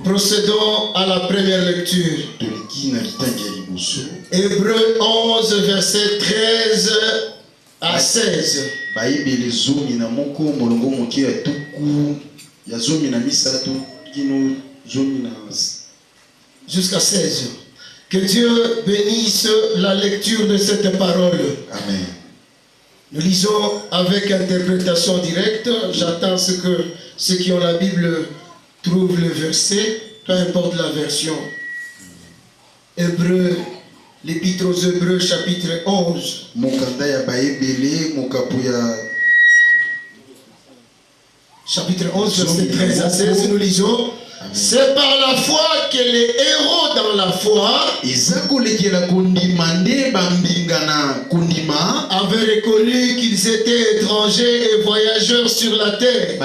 Procédons à la première lecture. Hébreux 11, versets 13 à 16. Jusqu'à 16. Que Dieu bénisse la lecture de cette parole. Amen. Nous lisons avec interprétation directe. J'attends ce que ceux qui ont la Bible trouvent le verset, peu importe la version. Hébreux, l'Épître aux Hébreux, chapitre 11. Chapitre 11, verset 13 à 16, nous lisons. C'est par la foi que les héros dans la foi avaient reconnu qu'ils étaient étrangers et voyageurs sur la terre.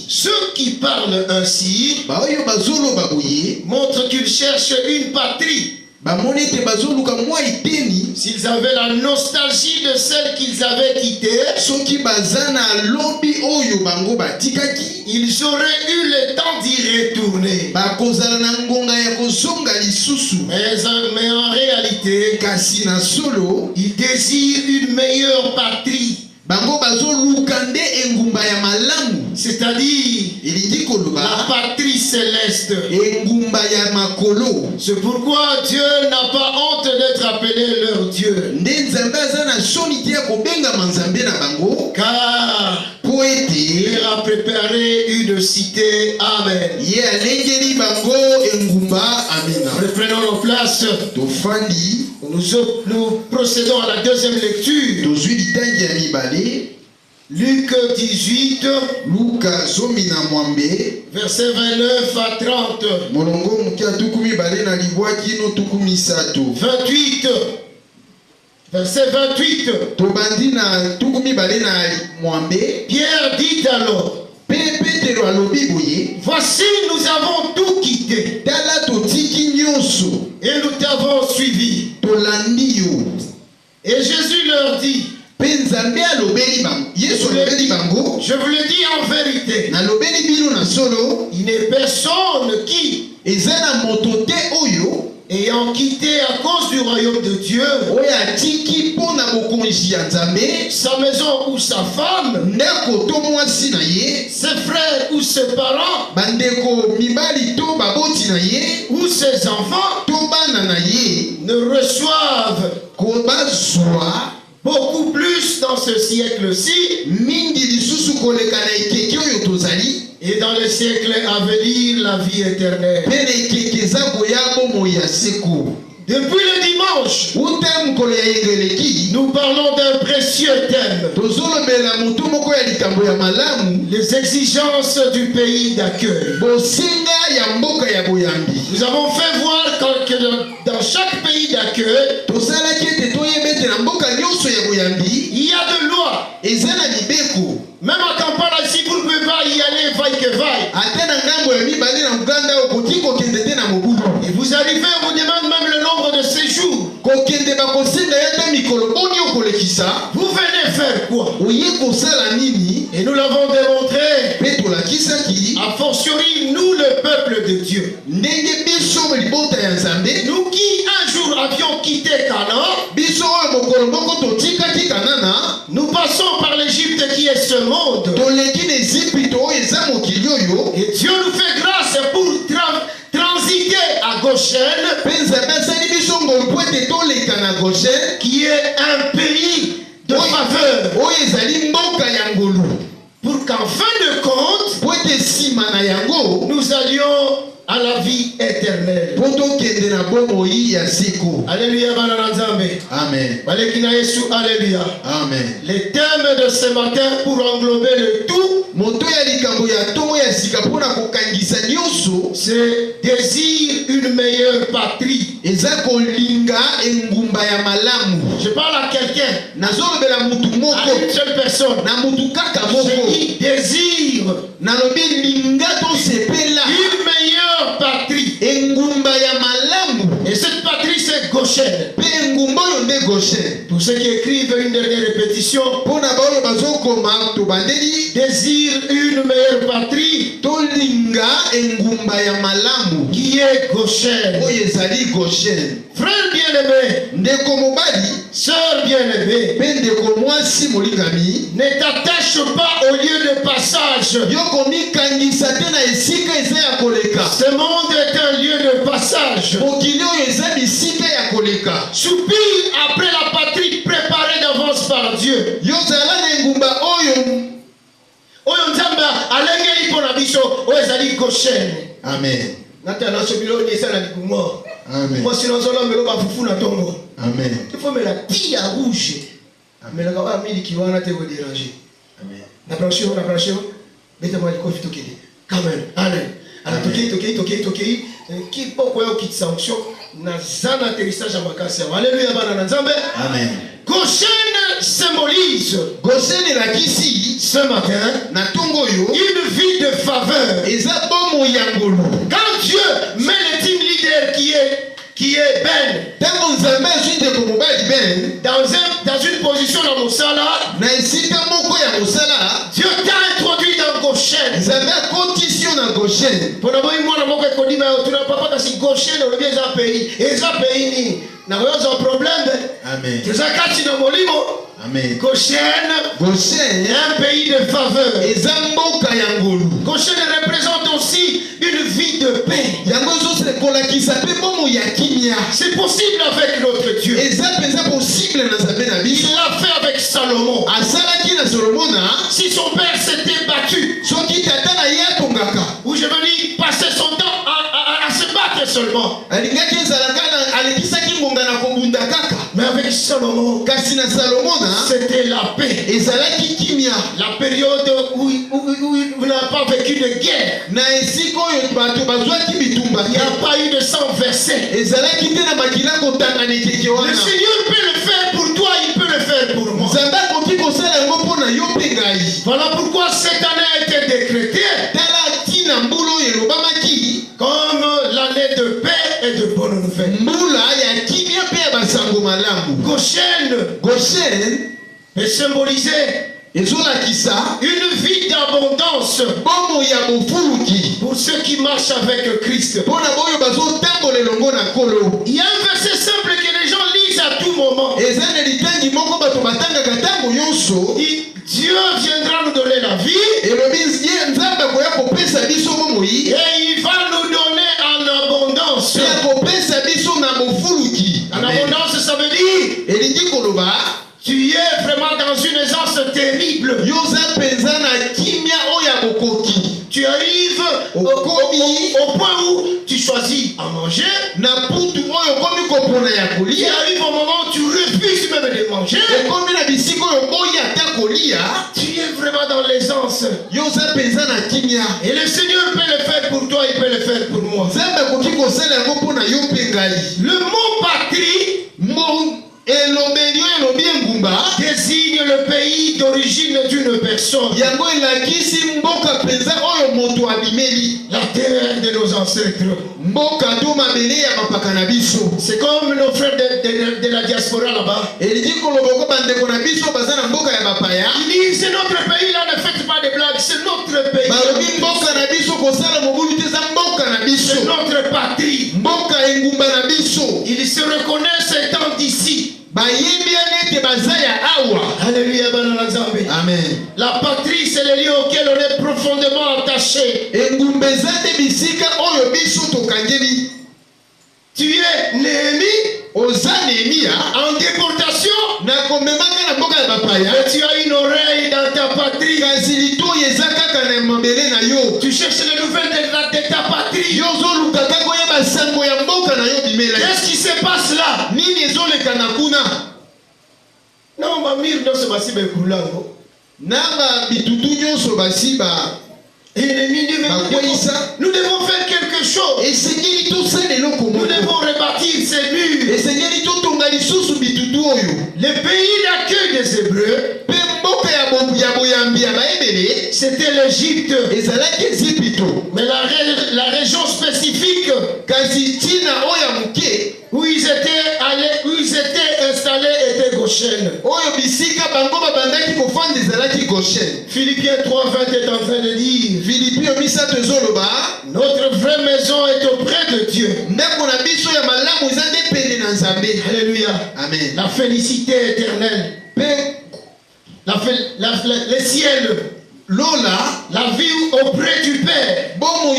Ceux qui parlent ainsi montrent qu'ils cherchent une patrie. S'ils avaient la nostalgie de celle qu'ils avaient quittée, ils auraient eu le temps d'y retourner. Mais en réalité, ils désirent une meilleure patrie. C'est-à-dire la patrie céleste. C'est pourquoi Dieu n'a pas honte d'être appelé leur Dieu. Car il leur a préparé une cité. Amen. Reprenons nos places. Nous procédons à la deuxième lecture. Luc 18, verset 29 à 30. 28, verset 28. Pierre dit alors, voici, nous avons tout quitté et nous t'avons suivi. Et Jésus leur dit, je vous le dis en vérité, il n'est personne qui, ayant quitté à cause du royaume de Dieu sa maison ou sa femme, ses frères ou ses parents, ou ses enfants, ne reçoivent beaucoup plus dans ce siècle-ci et dans le siècle à venir la vie éternelle. Depuis le dimanche, nous parlons d'un précieux thème, les exigences du pays d'accueil. Nous avons fait voir que dans chaque pays d'accueil, il y a de lois. Même en campagne, si vous ne pouvez pas y aller, vaille que vaille. Et vous arrivez, on vous demande même le nombre de séjours. Vous venez faire quoi? Et nous l'avons démontré. A fortiori, nous, le peuple de Dieu. Nous qui un jour avions quitté Canaan, nous passons par l'Égypte qui est ce monde. Et Dieu nous fait grâce pour transiter à Goshen, qui est un pays de faveur. Pour qu'en fin de compte, nous allions à la vie éternelle. éternelle. Alléluia, Amen. Alléluia. Amen. Les thèmes de ce matin pour englober le tout, c'est désir une meilleure patrie. Je parle à quelqu'un, à une seule personne. Je dis désir une meilleure patrie. Et cette patrie, c'est Goshen. Pour ceux qui écrivent une dernière répétition, désire une meilleure patrie qui est Goshen. Frère bien-aimé, sœur bien-aimée, ne t'attache pas au lieu de passage. Ce monde est un lieu de passage. Soupire après la patrie préparée d'avance par Dieu. Amen. Amen. Moi, si nous allons me le bafou na tongo. Amen. Il faut me la tille à rouge. Mais la gaba mili qui va na te déranger. Amen. Na branché. Mettez-moi le coffre tokeli. Quand même. Allez. Alors tokeli. Qui pourquoi au kit sanction na zana atterrissage à makasi. Alléluia bana na nzambe. Amen. Goshen symbolise ce matin une vie de faveur. Quand Dieu met le team leader qui est Ben dans une position dans Moussala, Dieu t'a introduit dans Goshen. Pour nous, Goshen, un problème. Amen. Amen. Goshen, un pays de faveur. Goshen représente aussi une vie de paix. C'est possible avec notre Dieu. Il l'a fait avec Salomon. Si son père s'était battu, ou je veux dire, passer son temps à se battre seulement. Mais avec Salomon, c'était la paix. La période où il n'a pas vécu de guerre. Il n'y a pas eu de sang versé. Le Seigneur peut le faire pour toi, il peut le faire pour moi. Voilà pourquoi cette année a été décrétée comme l'année de paix et de bonnes nouvelles. Goshen est symbolisé une vie d'abondance pour ceux qui marchent avec Christ. Il y a un verset simple que les gens lisent à tout moment. Dieu viendra nous donner la vie et il va nous donner en abondance. En abondance, ça veut dire tu es vraiment dans une aisance terrible. Tu arrives au point où tu choisis à manger. Tu arrives au moment où tu refuses même de manger. Tu es vraiment dans l'aisance. Et le Seigneur peut le faire pour toi, il peut le faire pour moi. Le mot patrie désigne le pays d'origine d'une personne. La terre de nos ancêtres. C'est comme nos frères de la diaspora là-bas. Ils disent c'est notre pays là, ne faites pas de blagues, c'est notre pays. C'est notre patrie. Ils se reconnaissent étant d'ici. Alléluia. Amen. La patrie, c'est le lieu auquel on est profondément attaché. Tu es Néhémie en déportation, mais tu as une oreille dans ta patrie. Tu cherches les nouvelles de ta patrie. Qu'est-ce qui se passe là? Non, ma mire, non, c'est ma cible coulango. Naba bitutu nyonso basiba. Nous devons faire quelque chose. Nous devons rebâtir ces murs. Le pays d'accueil des Hébreux, c'était l'Égypte. Mais la région spécifique où ils étaient installés était Goshen. Philippiens 3:20 est en train de dire, notre vraie maison est auprès de Dieu. Alléluia. Amen. La félicité éternelle. Le ciel. Lola, la vie auprès du Père. Dans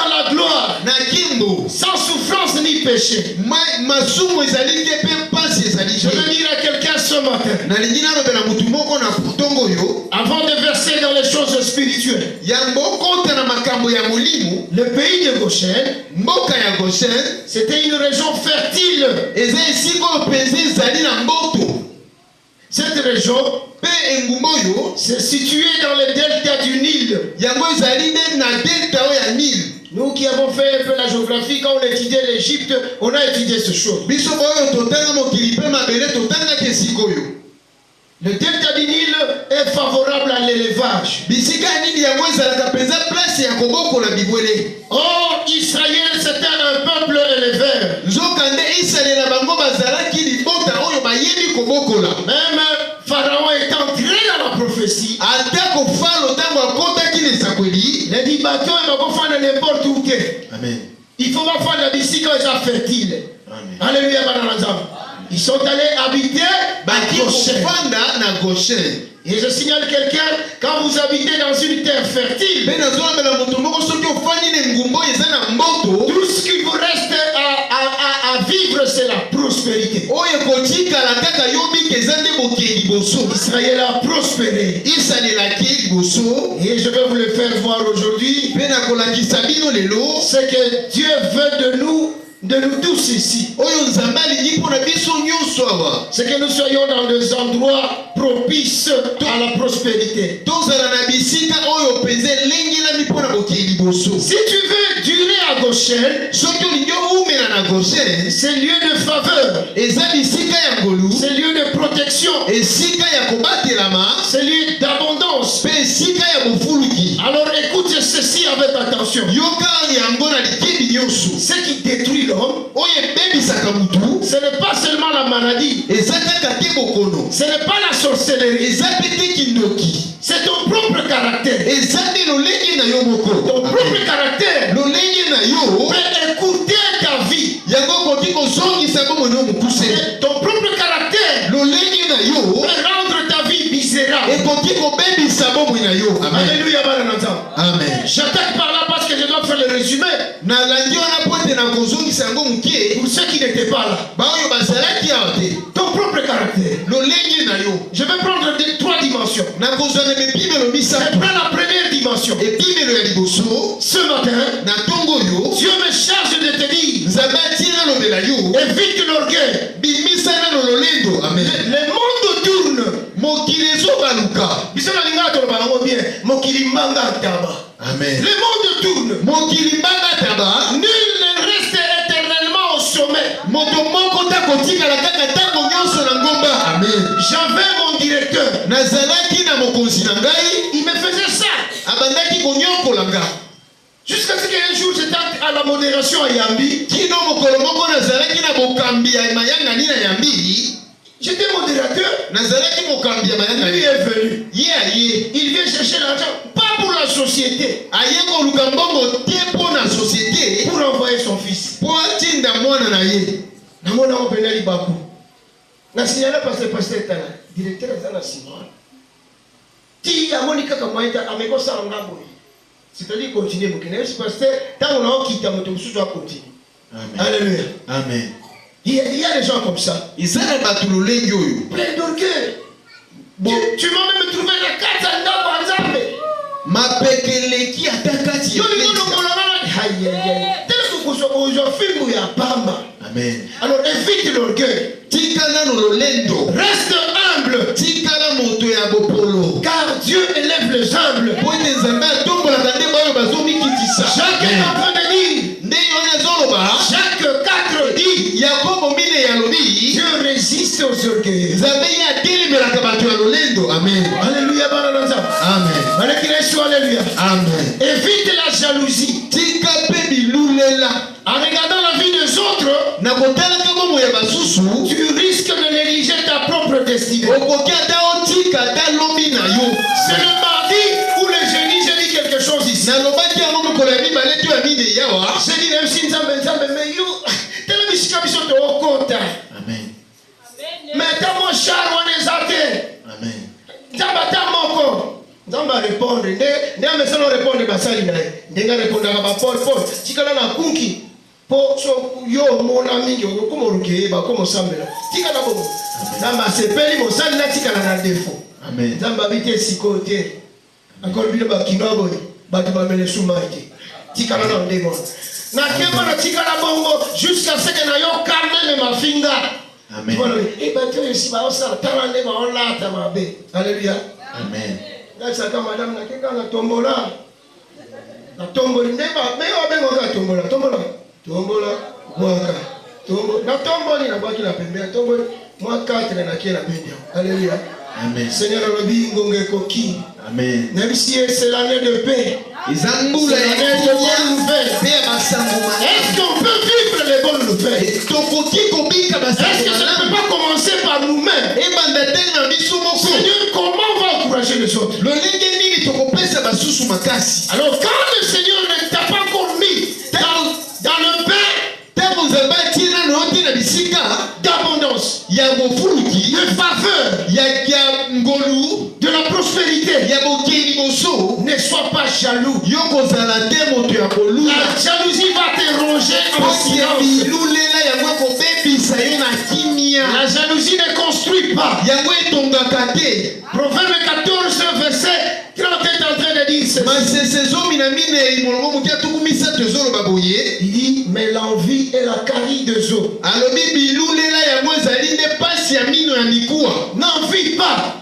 la gloire. Sans souffrance ni péché. Je veux dire à quelqu'un ce matin. Avant de verser dans les choses spirituelles. Le pays de Goshen. C'était une région fertile. Cette région c'est situé dans le delta du Nil. Nous qui avons fait un peu la géographie, quand on étudiait l'Égypte, on a étudié ce chose. Le delta du Nil est favorable à l'élevage. Or, Israël c'était un peuple éleveur. Même Pharaon est entré dans la prophétie. Il a dit bateau et va faire n'importe où. Amen. Il faut pas faire la bicycle quand ils sont fertiles. Alléluia. Ils sont allés habiter à Goshen. Et je signale quelqu'un, quand vous habitez dans une terre fertile, tout ce qui vous reste à vivre, c'est la prospérité. Israël a prospéré. Et je vais vous le faire voir aujourd'hui. Ce que Dieu veut de nous tous ici. C'est que nous soyons dans des endroits propices à la prospérité. Si tu veux durer à Goshen, c'est lieu de faveur, c'est lieu de protection, c'est lieu d'abondance. Alors écoute ceci avec attention. Ce qui détruit l'homme, ce n'est pas seulement la maladie, ce n'est pas la sorcellerie, c'est ton propre caractère. Ton propre caractère peut écouter ta vie. Ton propre caractère peut rendre ta vie misérable. Alléluia. Amen. J'attaque par là parce que je dois faire le résumé. Pour ceux qui n'étaient pas là. Ton propre caractère. Je vais prendre 3 dimensions. Je prends la première dimension. Ce matin, Dieu me charge de te dire, évite l'orgueil. Le monde tourne. Amen. Le monde tourne. Nul ne reste éternellement au sommet. J'avais mon directeur. Il me faisait ça. Jusqu'à ce qu'un jour j'étais à la modération à Yambi. J'étais modérateur. Lui est venu. Il vient chercher l'argent. Pas pour la société. Pour envoyer son fils. Directeur c'est-à-dire continuer. Alléluia. Amen. Il y a des gens comme ça. Plein d'orgueil. Tu m'as même trouvé la carte en Amen. Alors évite l'orgueil. Reste humble. Car Dieu élève les humbles. Jacques est en train de dire. Jacques 4 dit. Dieu résiste aux orgueilleux. Amen. Alléluia. Amen. Alléluia. Amen. Évite la jalousie. En regardant la vie des autres, tu risques de négliger ta propre destinée. C'est le mardi ou le jeudi, j'ai dit quelque chose ici. J'ai dit même si mais you, Amen. mais t'as mon char, on est athée. Amen. T'as mon Nzamba répondre, ne me solo répondre basali na ndenga répondre à Paul tikala na kunki po so yo mon ami yo comme ruke ba comme sambela tikala bo nzamba sepeli mo sali na tikala na défaut. Amen. Nzamba bité sikote encore bile ba kinobo ba tu ba mele sumaite tikala na ndemo na kema na tikala bongo jusqu'à ce que na yo calme ma finga. Amen. Et ba tu si ba osala talande ba on lata mabe. Alléluia. Amen. Là, madame, na tombola. Na tomboli ndeba, mais on bengo ka tombola. Tombola, mwaka. Na tomboli na baki na pembe. Tomboli, moi 4 na kiela bendia. Alléluia. Amen. Seigneur lobi ngonge koki. Amen. Même si c'est l'année de paix. Izambula ya bonne nouvelle. Est-ce qu'on peut vivre les bonnes nouvelles? Est-ce que ça ne peut pas commencer par nous-mêmes? Seigneur, comment on va encourager les autres? Alors quand le Seigneur ne t'a pas encore mis dans le pain d'abondance, de faveur, de la prospérité, ne sois pas jaloux. La jalousie va te ronger en silence. La jalousie ne construit pas. Proverbe 14, verset 30 est en train de dire il dit, mais l'envie est la carie de eau. N'envie pas.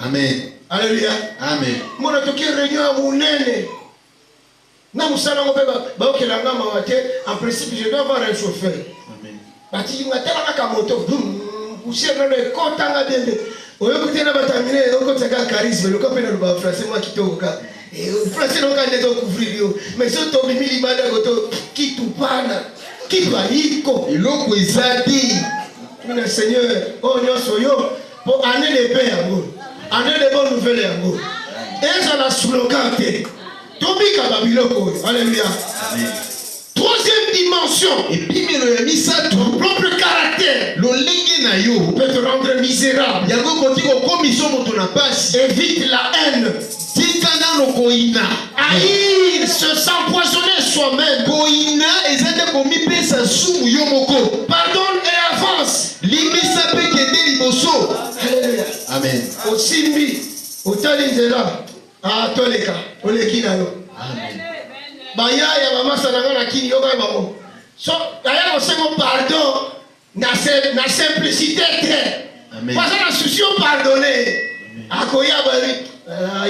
Amen. Alléluia. Amen. Mon atoki réunion à Mounene. Na musala ngo beba ba okelanga mawate en principe je dois avoir un chauffeur. Amen. Bati ngatela na kamoto. Usiye na ekotanga bende. Oyo kutena batamine oko tsaka charisme le kopena le ba français moi kitoko ka. Et français non ka ndeto couvrir yo. Mais so to mimili banda goto kitupana. Kitwaiko. Iloko izadi. Le Seigneur, oh nyoso yo pour année de paix yango. Année de bonnes nouvelles yango. Et ça la slogan te. Tobika babiloko. Alléluia. Amen. Troisième dimension. Et puis Ton propre caractère peut te rendre misérable. Évite la haine. Haïr, s'empoisonner soi-même. Pardonne et avance. Alléluia. Amen. Osimbi, otalinzela, atoleka, olekinano. Amen. Baya ya mama sananga na kini yoga bango. So, aya osemo pardon na simplicité très. Amen. Parce que la souci on pardonner. Akoya bari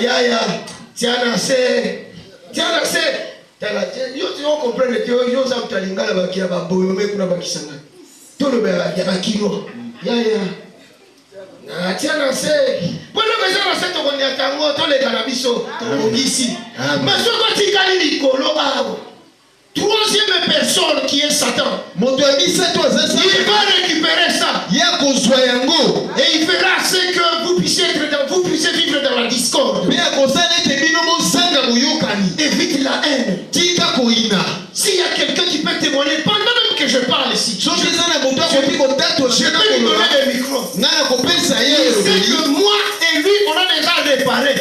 ya tiana se. Yo tu comprendre que yo za mtalingala bakia ba boyome kuna bakisanga. Tolo ba ya bakino. Ya. Na tiana se. Pona ka za se to konya tango to le kanabiso to ngisi. Mais soko tikali likolo abo. Troisième personne qui est Satan. Il va récupérer ça. Et il fera ce que vous puissiez vivre dans la discorde. Évite la haine. S'il y a quelqu'un qui peut témoigner, pendant même que je parle ici, je peux lui donner le micro. Il sait que moi et lui, on a déjà réparé.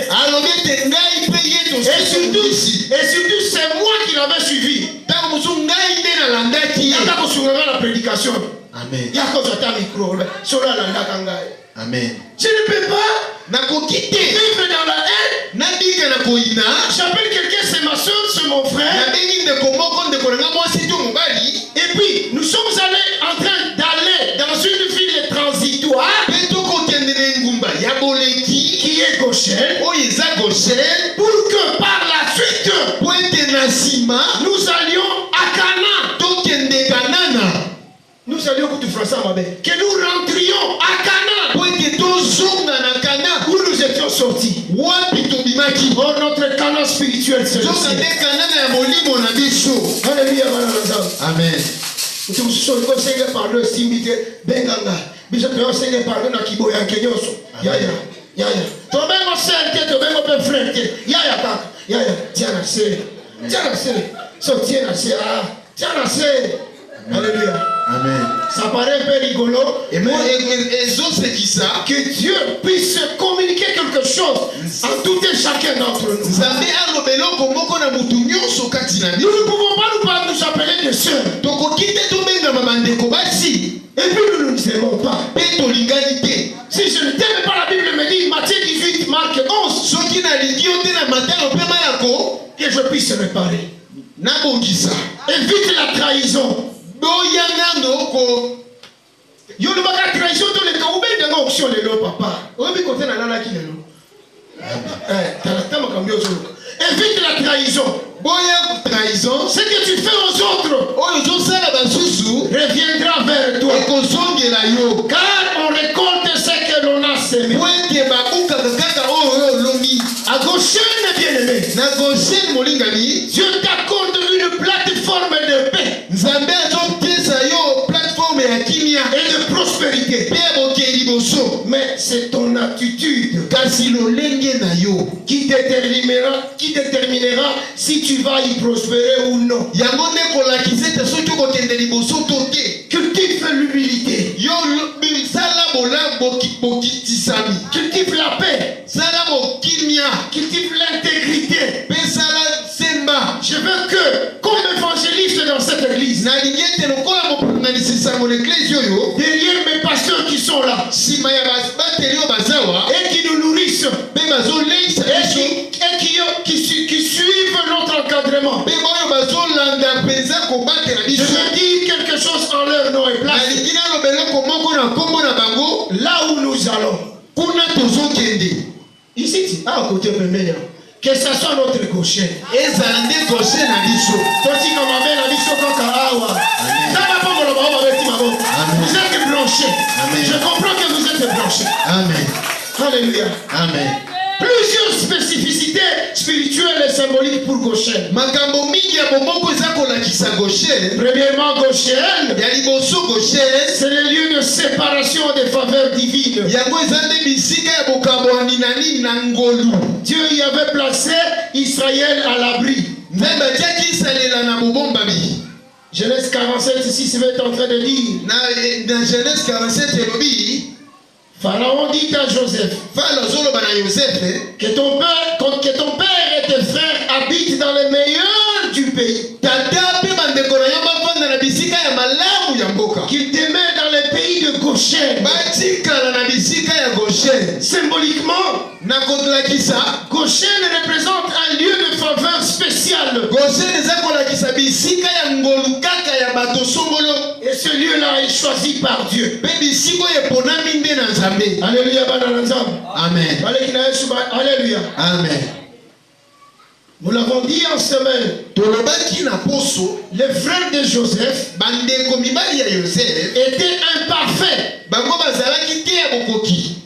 Et surtout, c'est moi qui l'avais suivi. Il y a la prédication. Amen. Il y a un micro. Amen. Je ne peux pas vivre dans la haine. J'appelle quelqu'un, c'est ma soeur, c'est mon frère. moleki qui est Goshen, oyo eza Goshen pour que par la suite, po ete na nsima nous allions à Canaan. tokende Kanana Nous allions pour tout français à ma belle. Que nous rentrions à Canaan, po ete tozonga na Kana où nous étions sortis. wapi tobimaki Oh, notre Canaan spirituel, c'est zonga le nde Kanana ya molimo na biso. Alléluia, madame. Amen. Nous sommes tous les parleurs simité, benganga. Bisous, nous sommes les parleurs na kibo ya kenyoso. Yaya, yaya. Toi même on sait que toi même on peut frère. Yaya, kaka. Yaya, tiens la serre. Tiens la serre. Tiens la serre. Tiens la serre. Alléluia. Amen. Ça paraît un peu rigolo. Et c'est qui ça? Que Dieu puisse communiquer quelque chose à tout et chacun d'entre nous. Nous ne pouvons pas nous appeler des sœurs. Et puis nous ne nous aimons pas. Si je ne t'aime pas, la Bible me dit, Matthieu 18, Marc 11, que je puisse réparer. Évite la trahison. Yo ne va pas trahison tous les cas. Ou bien de l'onction de l'eau, papa. Ou bien côté na nana qui est là. Évite la trahison. Trahison. Ce que tu fais aux autres reviendra vers toi. Car on récolte ce que l'on a semé. À Goshen, bien-aimé, Dieu t'accorde une plateforme de paix et de prospérité. Mais c'est ton attitude qui déterminera si tu vas y prospérer ou non. Cultive l'humilité. Cultive la paix. Cultive l'intégrité. Je veux que, comme évangéliste dans cette église, derrière mes pasteurs qui sont là, et qui nous nourrissent, et qui suivent notre encadrement, je veux dire quelque chose en leur nom et place. Là où nous allons, ici, à côté de Ménia, que ce soit notre Goshen. Toi, tu comme ma belle, vous êtes blanchés. Je comprends que vous êtes blanchés. Amen. Alléluia. Amen. Plusieurs spécificités spirituelles et symboliques pour Goshen. Premièrement, Goshen, c'est le lieu de séparation des faveurs divines. Dieu y avait placé Israël à l'abri. Genèse 47, ici, c'est en train de dire. Dans Genèse 47, Pharaon dit à Joseph que ton père et tes frères habitent dans les meilleurs du pays. Qu'il te met dans les pays de Goshen. Symboliquement, Goshen représente un lieu de faveur spéciale. Et ce lieu-là est choisi par Dieu. Alléluia. Amen. Alléluia. Amen. Nous l'avons dit en semaine. Les frères de Joseph étaient imparfaits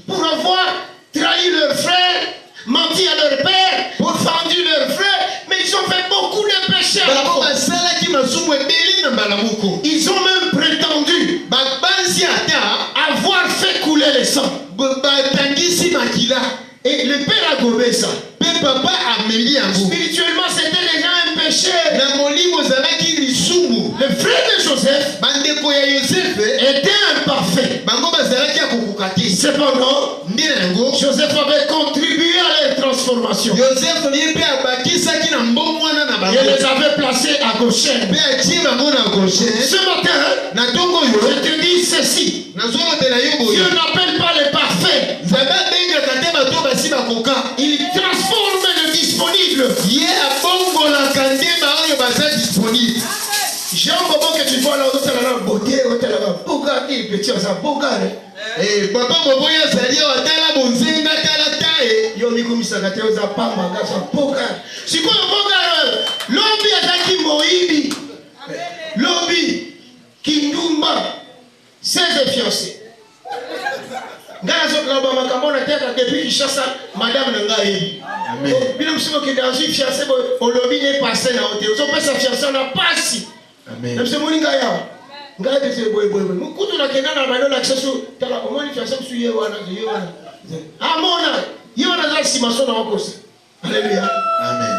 pour avoir trahi leur frère, menti à leur père, vendu leur frère, mais ils ont fait beaucoup de péchés. Ils ont même prétendu avoir fait couler le sang. Et le père a gobé ça. Spirituellement, c'était déjà un péché. Le frère de Joseph était imparfait. Cependant, Joseph avait contribué à leur transformation. Il les avait placés à Goshen. Ce matin, je te dis ceci. Dieu n'appelle pas les parfaits. Il transforme le disponible. J'ai un moment que tu vois là, on a la beauté, on a la Bugatti, petit, on a Bugatti. Eh, papa moboya zali watala bonzenga tala tae. Yo mikumisa kate oza pamba ngasa poka. Siko poka lombi ataki moibi. Lombi kindumba 16 fiancés. Ngana zo la ba makamona teka depuis Kinshasa madame Nangaye. Amen. Bino msimo ke dans une fiancée on lobby n'est passé na hôtel. Zo pesa fiancée na pasi. Amen. Namse moninga ya. Ngana tese boy. Mukutu na kenda na bano na accessu tala omoni fiancée suye wana. Amona, yona za simaso na wakosa. Alléluia. Amen.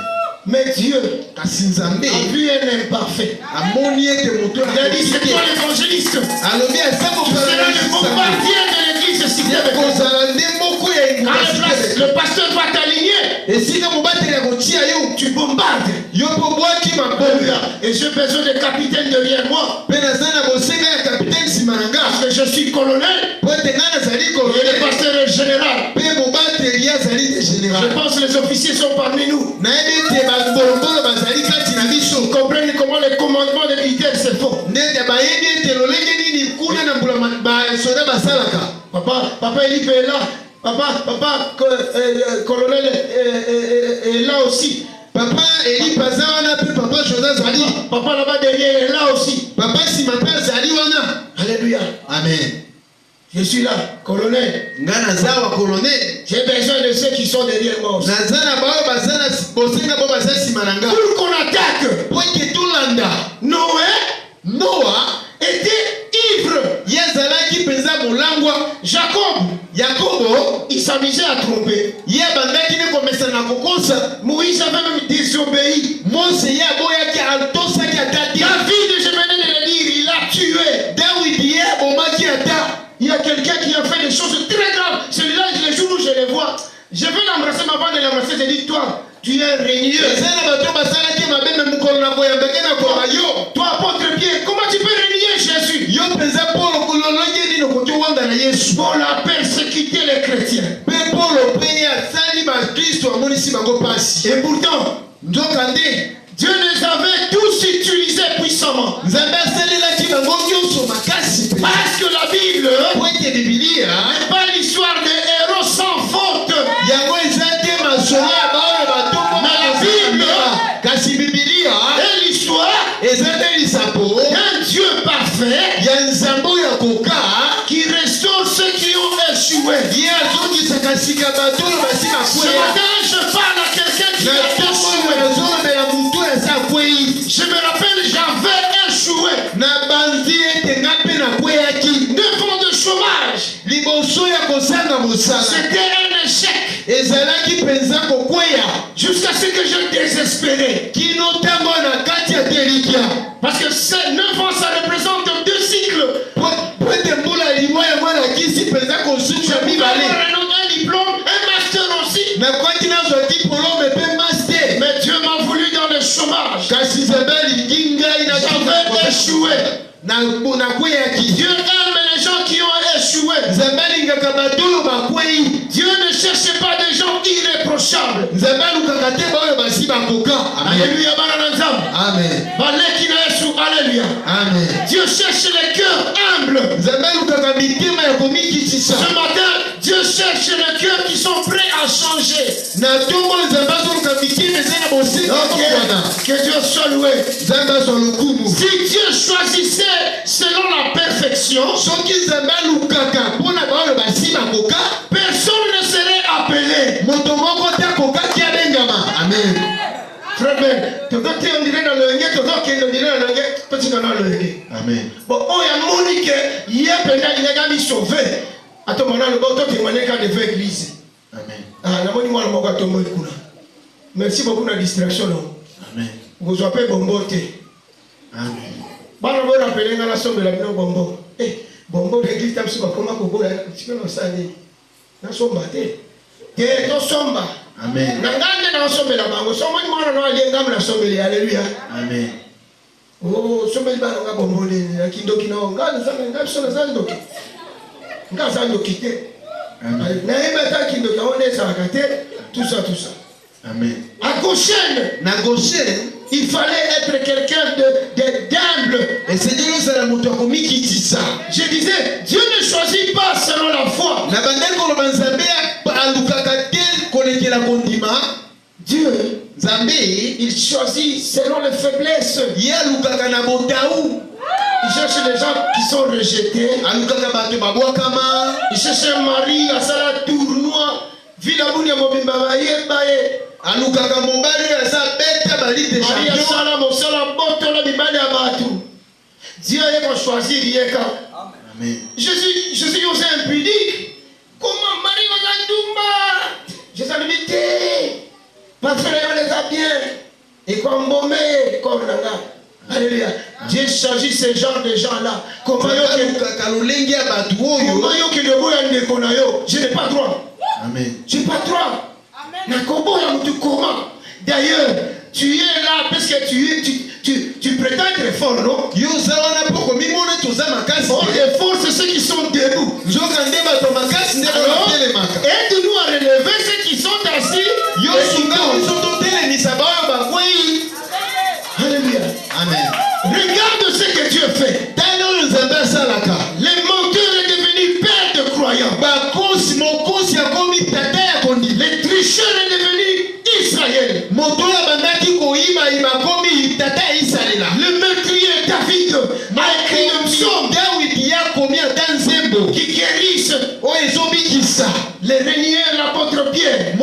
Mais Dieu Kasinzambe a vu un imparfait. amoni ete moto Il a dit c'est toi l'évangéliste. alobi asako Tu seras le bombardier de l'église si tu es avec moi. kozala nde moko ya À la place, le pasteur va t'aligner. esika mobateli ya kotia yo Tu bombardes. yo mpo bwaki mabomba Alléluia. Et j'ai besoin de capitaine derrière moi. mpe naza na bosenga ya kapitaine nsima na nga Parce que je suis colonel. po ete nga nazali Et le kolonel pasteur est général. mpe mobateli azali de Je général pense que les officiers sont parmi nous. nayebi ete babolobolo bazali kati na biso Ils comprennent comment les commandements des militaires se font. ndenge bayebi ete lolenge nini kuna na mbula basoda basalaka Papa Elipe est là. Papa, colonel est là aussi. papa eli aza wana mpe papa joda azali Papa là-bas derrière est là aussi. papa nsima mpe azali wana. Alléluia. Amen. Je suis là, colonel. nga naza wa colonel J'ai besoin de ceux qui sont derrière moi aussi. naza na baoyo baza na bosenga bo baza nsima na nga Pour qu'on attaque, po ete tolanda Noé noa était ivre. ye azalaki mpenza molangwa. Jacob, yakobo il s'amusait à tromper. ye abandaki ne komesa na kokosa. Moïse avait même désobéi. mose ye aboyaki atosaki ata te. David, je venais de le dire, il a tué. dawidi ye abomaki ata. Il y a quelqu'un qui a fait des choses très graves. Celui-là, les jours où je les vois, je vais l'embrasser, mais avant de l'embrasser, je dis, toi, tu es un renieux. eza na bato basalaki mabe me mokolo na koyambaki na koma yo. Toi, apôtre Pierre, comment tu peux renier Jésus? yo mpenza polo kololongi nini okoki owanga na yesu. Paul a persécuté les chrétiens. mpe polo mpe ye asali bakristo amonisi bango mpasi. Et pourtant, nzoka nde Dieu les avait tous utilisés puissamment. nzambe asalelaki bango nyonso makasi mpe. Parce que la Bible po ete bibilia n'est pas l'histoire des héros sans faute. yango eza te masolo ya baoyo batombo kasi bibilia Et l'histoire eza te lisapo d'un Dieu parfait ya nzambe oyo akoka qui restaure ceux qui ont échoué. ye azongisaka sika bato oyo basi Ce bakwea. matin, je parle à quelqu'un qui na a ntongo oyo échoué. nazolobela motu eza akwei. Je me rappelle, j'avais échoué. na banzi ete nga mpe nakweyaki 9 ans de chômage. liboso ya kosanga mosala. C'était un échec. ezalaki mpenza kokweya Jusqu'à ce que je désespérais. kino ntango na kati ya telikia. Parce que ces 9 ans, ça représente 2 cycles. po ete mbula limwa yango alakisi mpenza kosuka mibale. Un diplôme, un master aussi. nakwaki nazwa diplome mpe master. Mais Dieu m'a voulu dans le chômage. kasi nzambe alingi ngai J'avais échoué. nakweyaki. Dieu aime les gens qui ont échoué. nzambe alingaka bato oyo bakwei. Dieu ne cherche pas des gens irréprochables. nzambe alukaka te baoyo basi bakoka. Alléluia, Baranazam. amen. Baleki na Yesu, alléluia. amen. Dieu cherche les cœurs humbles. nzambe alukaka mitema ya komikitisa. Ce matin, Dieu cherche les cœurs qui sont prêts à changer. na ntongo nzambe azoluka mitema eza na bosenga kokwana. Que Dieu soit loué. nzambe azwa lokumu. Si Dieu choisissait selon la perfection, soki nzambe alukaka mpona baoyo basi bakoka, personne ne serait appelé. moto moko te akokaki abengama. amen. Très bien. Todoki on dirait dans le nge, todoki on dirait dans le nge, petit qu'on a le nge. amen. Bon, on y a Monique, il a pendant il a gagné sauvé. Attends, maintenant le bateau témoigne quand de faire église. amen. Ah, la moni moi le moko tombe kuna. Merci beaucoup na distraction non. amen. Vous appelez bombo te. amen. Bana bo rappeler ngala sombe la bino bombo. Bombo de l'église tam suba comment ko boya, tu peux no sali. Na somba te. Ke to somba. amen. Na ngande na sombe la bango. Somba ni mwana no alienga na sombe le haleluya. amen. Oh, sombe ba nga bombo le na kindoki na ngande sana ngapi sona za ndoki. Nga za ndoki te. amen. Na eba ta kindoki on est ça tout ça. amen. À Goshen, na Goshen Il fallait être quelqu'un d'humble. Et c'est Dieu nous a la moto comme qui dit ça. Je disais, Dieu ne choisit pas selon la foi. Na bande ko lo banzambe alukaka te koleke la kondima. Dieu, Zambé, il choisit selon les faiblesses. il alukaka na botaou. Il cherche les gens qui sont rejetés. Alukaka bato babwakama. Il cherche un mari à sa tournoi. Vilabuni ya mobimba baye. Alukaka mobali asa beta bali de Maria champion. sala mosala boto la bibali ya batu. Dieu a choisi Rieka. Amen. Jésus osé impudique. Comment Marie va Dumba? Jésus a limité. Parce que les a bien. Et comme Bomé, comme Nanga. Alléluia. Dieu choisit ce genre de gens-là. Comment je n'ai pas droit. Amen. Je n'ai pas droit. D'ailleurs, tu es là parce que tu prétends être fort, non? Les forts, c'est ceux qui sont debout. Aide-nous à relever ceux qui sont assis. Alléluia. Amen. Regarde ce que Dieu fait. Les menteurs sont devenus pères de croyants. Les tricheurs sont devenus Israël. Le meurtrier David a écrit un psaume qui guérissent les reniers, l'apôtre Pierre.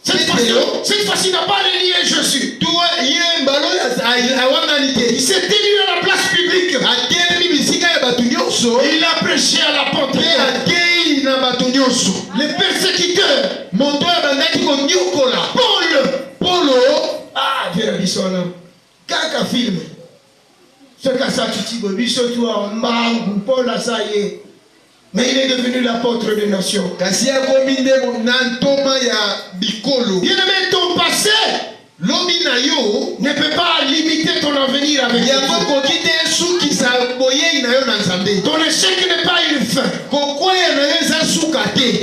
Cette fois-ci, il n'a pas renié Jésus. Il s'est tenu à la place publique. Il a prêché à l'apôtre Pierre. Les persécuteurs. Paul. Ah, Dieu a dit ça là. Quand film. Ce qu'a ça, tu dis, biso toi, Mangou, Paul a ça y est. Mais il est devenu l'apôtre des nations. Bien-aimé, ton passé ne peut pas limiter ton avenir avec Dieu. Ton échec n'est pas une fin,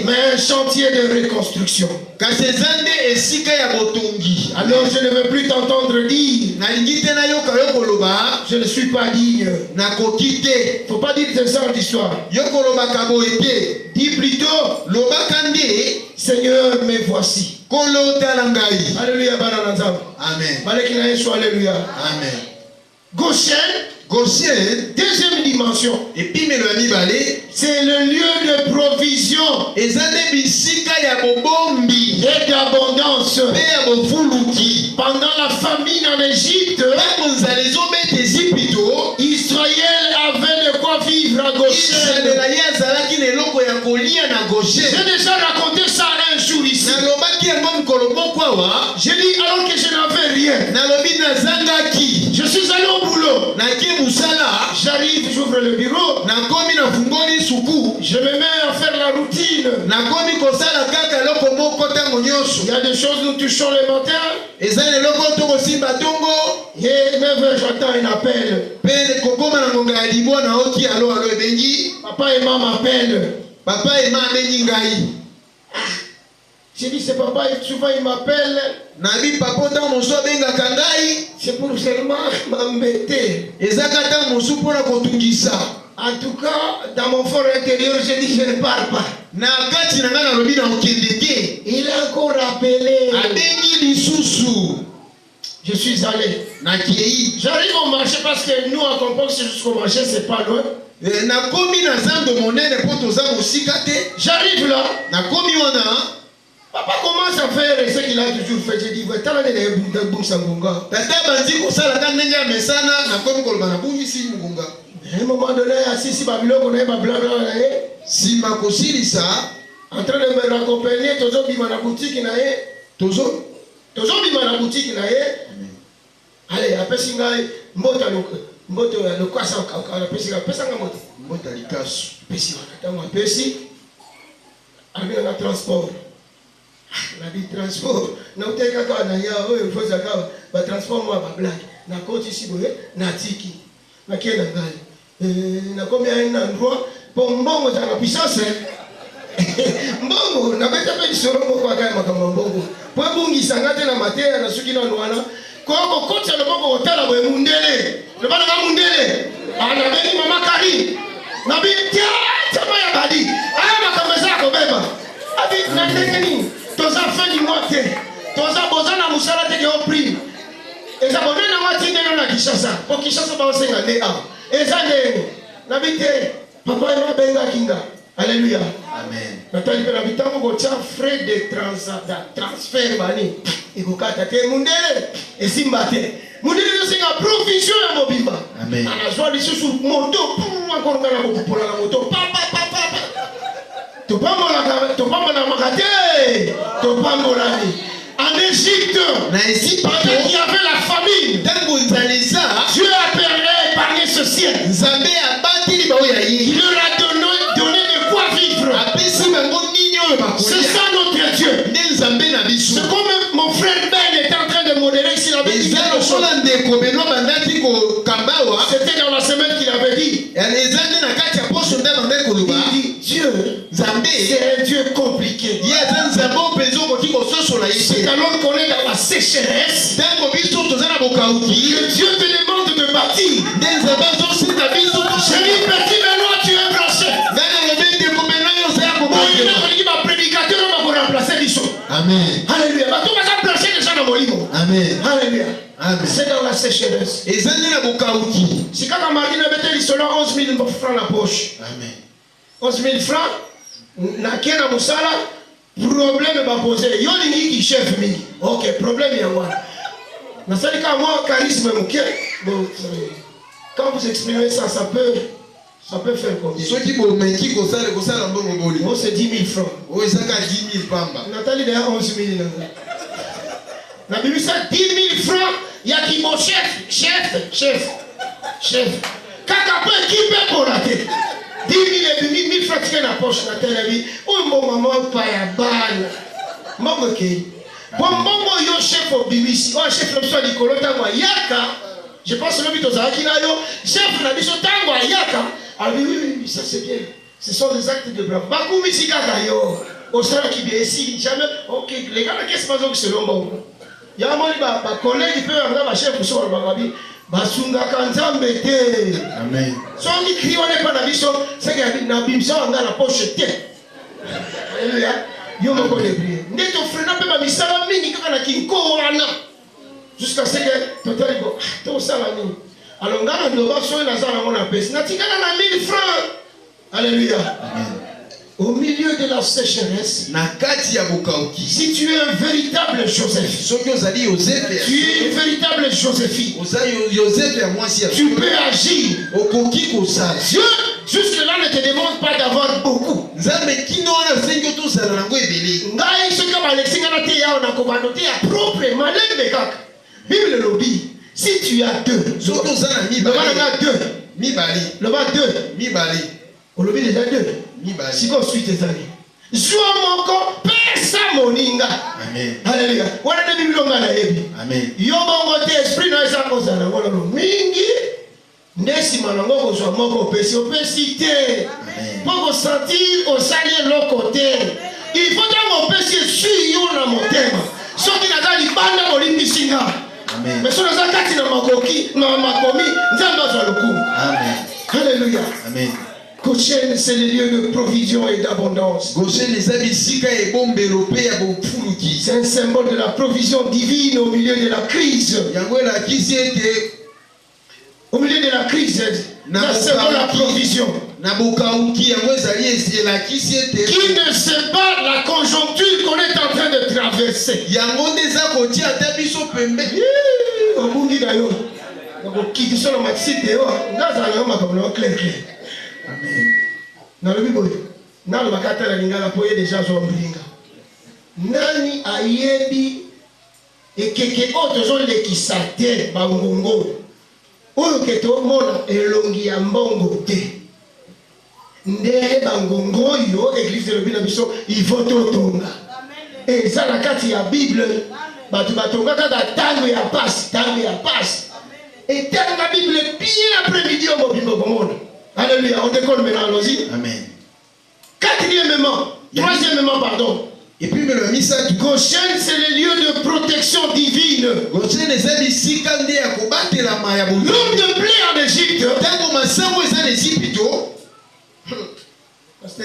mais un chantier de reconstruction. Alors je ne veux plus t'entendre dire je ne suis pas digne. Il ne faut pas dire ce genre d'histoire. Dis plutôt Seigneur, me voici. Alléluia. Amen. Alléluia. Amen. Goshen, deuxième dimension. C'est le lieu de provision et d'abondance. Pendant la famine en Égypte, Israël avait de quoi vivre à Goshen. J'ai déjà raconté ça un jour ici. J'ai dit alors que je n'avais rien. Je suis allé au boulot. J'arrive, j'ouvre le bureau. Je me mets à faire la routine. Il y a des choses nous touchons le matin. Et 9h j'attends un appel. Papa et maman m'appellent. J'ai dit c'est papa et souvent il m'appelle. C'est pour seulement m'embêter. En tout cas, dans mon fort intérieur, j'ai dit je ne parle pas. Il a encore rappelé. Je suis allé. J'arrive au marché parce que nous, à Compox, jusqu'au marché, c'est pas loin. J'arrive là. Papa commence à faire ce qu'il a toujours fait. Je dis, à un moment donné, assis ici, Babylone, on a en train de me raccompagner, toujours bima na boutique na ye. Toujours bima na boutique na ye. Allez, après singa mbota le kwasa après singa pesa nga mbota likasu. Pesi wana tango pesi. Avec la transport. La dit transport. Na uteka ka na ya oyo foza ka ba transport moi ba blague. Na koti si boye na tiki. Na kena ngali. Na combien un endroit pour mbongo za na puissance. Mbongo na beta pe solo moko akaya makambo mbongo. po bungi sangate na mateya na suki na nwana ko kotsa le boko hotela bo mundele le bana ga mundele ana beni mama kari na bi tia chama ya badi aya makameza ko beba abi na ndengeni toza fin du mois te toza bozana musala te ke opri eza bonena wati ndeno na Kishasa po Kishasa ba osenga ne a eza ndeno na bi te papa ya benga kinga. Alléluia. Amen. Natali pe na bitango ko tia frais de transfert bani. Ikokata te mundele esimba te. Mundele yo singa provision ya mobimba. Amen. Anazwa lisusu moto encore ngana ko pola na moto. Pa. Topambola makate. Topambola ni. En Égypte, pendant qu'il y avait la famine, Dieu a épargné ce ciel. Il leur a donné de quoi vivre. C'est ça notre Dieu. C'est comme mon frère Ben était en train de modérer ici. C'était dans la semaine qu'il avait dit. Il dit Dieu, c'est un Dieu compliqué. C'est alors qu'on est dans la sécheresse. Le Dieu te demande de bâtir. J'ai dit petit Benoît, tu es branché. Ma prédicateur va remplacer l'issue. Amen. Alléluia. Tu vas remplacer les gens dans mon livre. Amen. Alléluia. Amen. C'est dans la sécheresse. Si quand on m'a dit de mettre 11 000 francs dans la poche. Amen. 11 000 francs. Na kena musala. Problème va poser. Yo lingi qui chef mingi. Ok, problème y a moi. Na sali ka moi charisme mouké. Bon, quand vous exprimez ça, ça peut faire combien? Oh, c'est 10 000 francs. Nathalie d'ailleurs 11 000. La Bible ça 10 000 francs. Il y a qui mon chef. Kaka peut équiper pour la tête. 10 000 et 1000 francs qui est dans la poche. Nathalie oh mon maman pas ya balle. Maman qui bon yo chef au BBC. Oh chef le soit Nicolas Tangwa Yaka. Je pense que le but aux Akinayo, chef n'a dit son Tangwa Yaka. Ah oui, ça c'est bien. Ce sont des actes de brave. Bakoumi Sikaka yo. Au salaire qui vient ici, jamais. Ok, les gars, qu'est-ce que c'est le bon? Il y a un moment, ma collègue qui peut avoir ma chef pour soi, ma babi. Basunga Kanzambe te. Amen. Si on dit crie, on n'est pas dans la mission, c'est qu'il y a une bimson dans la poche te. Alléluia. Yo me connaît prier. N'est ton frère n'a pas mis ça la mini quand on a qui corona. Jusqu'à ce que tout est bon. Tout ça la mini. Alors, on a le roi sur la salle à mon appel. N'a-t-il qu'à la 1000 francs? Alléluia. Amen. Au milieu de la sécheresse, si tu es un véritable Joseph, tu es une véritable Joséphine, tu peux agir. Dieu, jusque-là, ne te demande pas d'avoir beaucoup. Bible lobby. Si tu as deux, le bas deux, au lobby déjà deux. Si vous suivez tes amis, Joua mon corps, pesa moninga. Amen. Alléluia. Voilà des bibliothèques na yebi. Amen. Yo bongote esprit na isa kozana ngolo mingi. Ndesi manango kozwa moko pesi opesité. Pour sentir au salier l'autre côté. Il faut que pesi sur yo na motema. So ki nazali banda molimbi singa. Amen. Mais so nazali kati na makoki na makomi nzamba za lokumu. Amen. Alléluia. Amen. Goshen, c'est le lieu de provision et d'abondance. C'est un symbole de la provision divine au milieu de la crise. Au milieu de la crise, c'est la provision. Qui ne sait pas la conjoncture qu'on est en train de traverser. Amen. Dans le Bible, dans le Bakata, la poye déjà zombringa. Nani ayebi et keke autres ont les qui s'attendent bangongo. Ou que tout le monde est longi à mbongo te. Nde bangongo yo église de l'Obinabiso il faut tout tonga. Et ça la carte ya Bible. Batu batonga kaka tango ya passe. Et tango la Bible bien après-midi au mobimbo monde. Alléluia, on décolle maintenant, allons-y. Amen. Quatrièmement, troisièmement, pardon. Et puis mais le misatu. Goshen, c'est le lieu de protection divine. Goshen eza bisika nde ya kobatelama ya L'homme bombe. de plaie en Égypte. Tango masango eza na Ezipito. Parce que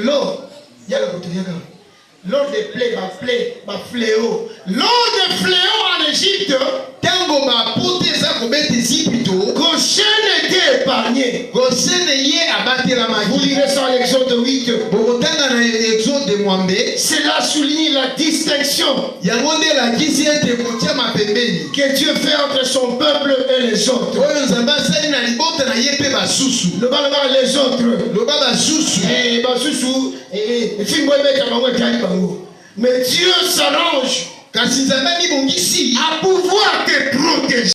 l'eau, il y a le côté, l'eau de plaie, ma fléau. L'eau de fléau en Égypte. Tango bapote eza kobeta Ezipito. Goshen était épargné. Goshen ye abatelama. Vous lirez ça en Exode 8. Bokotanga na Exode de Mwambe. Cela souligne la distinction Yango nde elakisi ete kotia mapembeni. que Dieu fait entre son peuple et les autres. Oyo Nzambe asali na libota na ye mpe basusu. Le balaba les autres. Loba basusu. Basusu, mais Dieu s'arrange Kasi Nzambe amibongisi à pouvoir te protéger.